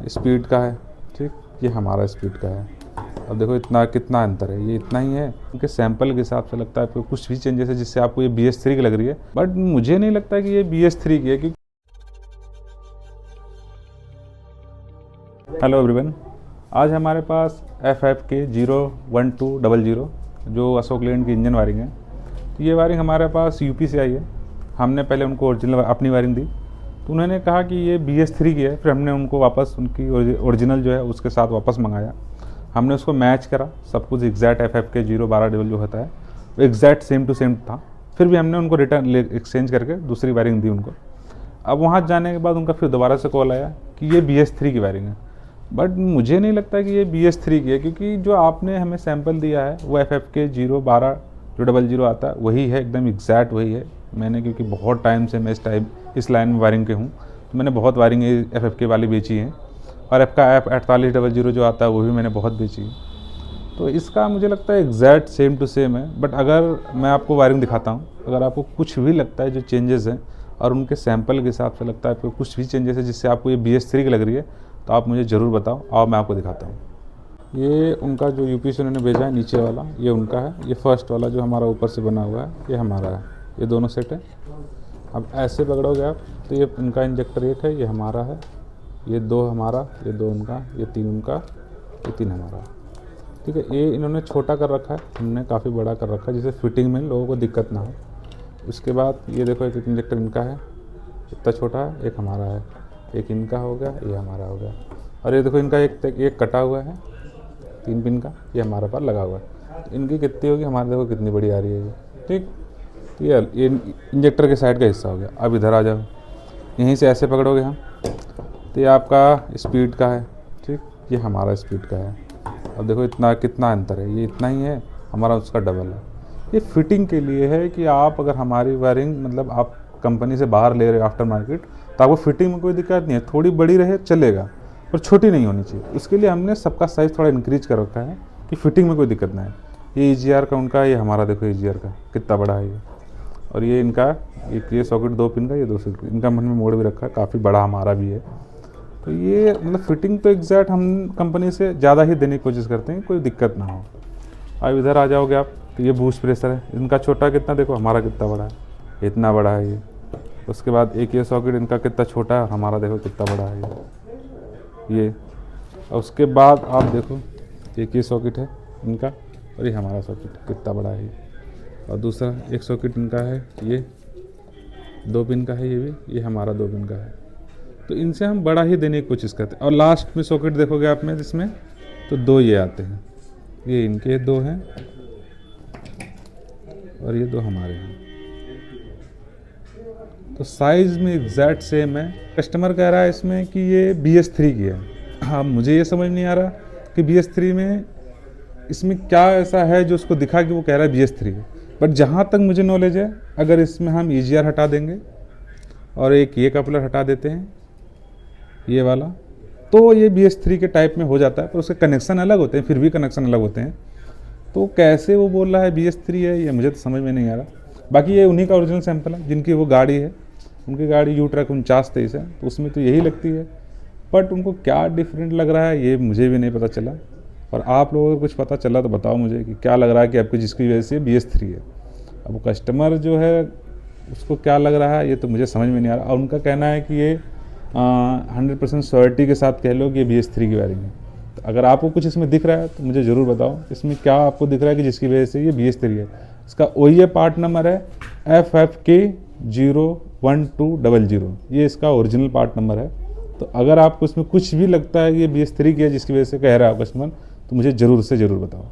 Speed का है, ठीक, ये हमारा स्पीड का है। अब देखो इतना कितना अंतर है, ये इतना ही है। उनके सैंपल के हिसाब से लगता है आपको कुछ भी चेंजेस है जिससे आपको ये BS3 की लग रही है, बट मुझे नहीं लगता कि ये BS3 की है। क्योंकि हेलो एवरीवन, आज हमारे पास FFK 01200 जो अशोक लेलैंड की इंजन वायरिंग है। तो ये वायरिंग हमारे पास यूपी से आई है। हमने पहले उनको ओरिजिनल अपनी वायरिंग दी, तो उन्होंने कहा कि ये BS3 की है। फिर हमने उनको वापस उनकी ओरिजिनल जो है उसके साथ वापस मंगाया। हमने उसको मैच करा, सब कुछ एग्जैक्ट FFK 012 जो होता है वो एग्जैक्ट सेम टू सेम था। फिर भी हमने उनको रिटर्न एक्सचेंज करके दूसरी वायरिंग दी उनको। अब वहाँ जाने के बाद उनका फिर दोबारा से कॉल आया कि ये BS3 की वायरिंग है, बट मुझे नहीं लगता कि ये BS3 की है। क्योंकि जो आपने हमें सैंपल दिया है वो FFK 01200 आता है, वही है, एकदम एग्जैक्ट वही है। मैंने क्योंकि बहुत टाइम से मैं इस लाइन में वायरिंग के हूँ, तो मैंने बहुत वायरिंग FFK वाली बेची है, और आपका F4800 जो आता है वो भी मैंने बहुत बेची है। तो इसका मुझे लगता है एग्जैक्ट सेम टू सेम है। बट अगर मैं आपको वायरिंग दिखाता हूँ, अगर आपको कुछ भी लगता है जो चेंजेस हैं और उनके सैंपल के हिसाब से लगता है आपको कुछ भी चेंजेस है जिससे आपको ये BS3 की लग रही है, तो आप मुझे ज़रूर बताओ और मैं आपको दिखाता हूँ। ये उनका जो यूपी से उन्होंने भेजा है, नीचे वाला ये उनका है। ये फर्स्ट वाला जो हमारा ऊपर से बना हुआ है ये हमारा है। ये दोनों सेट है। अब ऐसे पकड़ोगे आप तो ये उनका इंजेक्टर एक है, ये हमारा है, ये दो हमारा, ये दो उनका, ये तीन उनका, ये तीन हमारा। ठीक है, ये इन्होंने छोटा कर रखा है, हमने काफ़ी बड़ा कर रखा है जिससे फिटिंग में लोगों को दिक्कत ना हो। उसके बाद ये देखो एक इंजेक्टर इनका है, इतना छोटा है, एक हमारा है, एक इनका हो गया, ये हमारा हो गया। और ये देखो इनका एक कटा हुआ है 3 पिन का, ये हमारे पास लगा हुआ है। तो इनकी कितनी होगी, हमारे देखो कितनी बड़ी आ रही है ये। ठीक, तो ये इंजेक्टर के साइड का हिस्सा हो गया। अब इधर आ जाओ, यहीं से ऐसे पकड़ोगे हम तो ये आपका स्पीड का है, ठीक, ये हमारा स्पीड का है। अब देखो इतना कितना अंतर है, ये इतना ही है, हमारा उसका डबल है। ये फिटिंग के लिए है कि आप अगर हमारी वायरिंग मतलब आप कंपनी से बाहर ले रहे हो आफ्टर मार्केट, तो आपको फिटिंग में कोई दिक्कत नहीं है, थोड़ी बड़ी रहे चलेगा पर छोटी नहीं होनी चाहिए। उसके लिए हमने सबका साइज़ थोड़ा इंक्रीज कर रखा है कि फिटिंग में कोई दिक्कत ना है। ये EGR का उनका, ये हमारा देखो EGR का कितना बड़ा है ये। और ये इनका ये सॉकेट 2 पिन का, ये 2 सॉकेट इनका मन में मोड़ भी रखा है, काफ़ी बड़ा हमारा भी है। तो ये मतलब फिटिंग तो एग्जैक्ट हम कंपनी से ज़्यादा ही देने की कोशिश करते हैं, कोई दिक्कत ना हो। अब इधर आ जाओगे आप तो ये बूस्ट प्रेशर है, इनका छोटा कितना देखो, हमारा कितना बड़ा है, इतना बड़ा है ये। उसके बाद एक ये सॉकेट इनका कितना छोटा है, हमारा देखो कितना बड़ा है ये। और उसके बाद आप देखो एक ये सॉकेट है इनका, और ये हमारा सॉकेट कितना बड़ा है ये। और दूसरा एक सॉकेट इनका है, ये 2 पिन का है, ये भी, ये हमारा 2 पिन का है। तो इनसे हम बड़ा ही देने की कोशिश करते हैं। और लास्ट में सॉकेट देखोगे आप में जिसमें, तो 2 ये आते हैं, ये इनके 2 हैं और ये 2 हमारे हैं। तो साइज़ में एग्जैक्ट सेम है। कस्टमर कह रहा है इसमें कि ये BS3 की है। हाँ, मुझे ये समझ नहीं आ रहा कि BS3 में इसमें क्या ऐसा है जो उसको दिखा कि वो कह रहा है BS3 है। बट जहाँ तक मुझे नॉलेज है, अगर इसमें हम EGR हटा देंगे और एक ये कपलर हटा देते हैं ये वाला, तो ये BS3 के टाइप में हो जाता है। पर उसके कनेक्शन अलग होते हैं, फिर भी कनेक्शन अलग होते हैं। तो कैसे वो बोल रहा है BS3 है, ये मुझे तो समझ में नहीं आ रहा। बाकी ये उन्हीं का ओरिजिनल सैंपल है जिनकी वो गाड़ी है, उनकी गाड़ी U-Truck 4923 है, तो उसमें तो यही लगती है। बट उनको क्या डिफरेंट लग रहा है ये मुझे भी नहीं पता चला। और आप लोगों को कुछ पता चला तो बताओ मुझे कि क्या लग रहा है कि आपको जिसकी वजह से BS3 है। अब कस्टमर जो है उसको क्या लग रहा है ये तो मुझे समझ में नहीं आ रहा। और उनका कहना है कि ये 100% श्योरिटी के साथ कह लो कि ये BS3 की वायरिंग है। तो अगर आपको कुछ इसमें दिख रहा है तो मुझे ज़रूर बताओ, इसमें क्या आपको दिख रहा है कि जिसकी वजह से ये BS3 है। इसका OEA पार्ट नंबर है FFK 01200, ये इसका ओरिजिनल पार्ट नंबर है। तो अगर आपको इसमें कुछ भी लगता है कि ये BS3 की है जिसकी वजह से कह रहा है कस्टमर, तो मुझे ज़रूर से ज़रूर बताओ।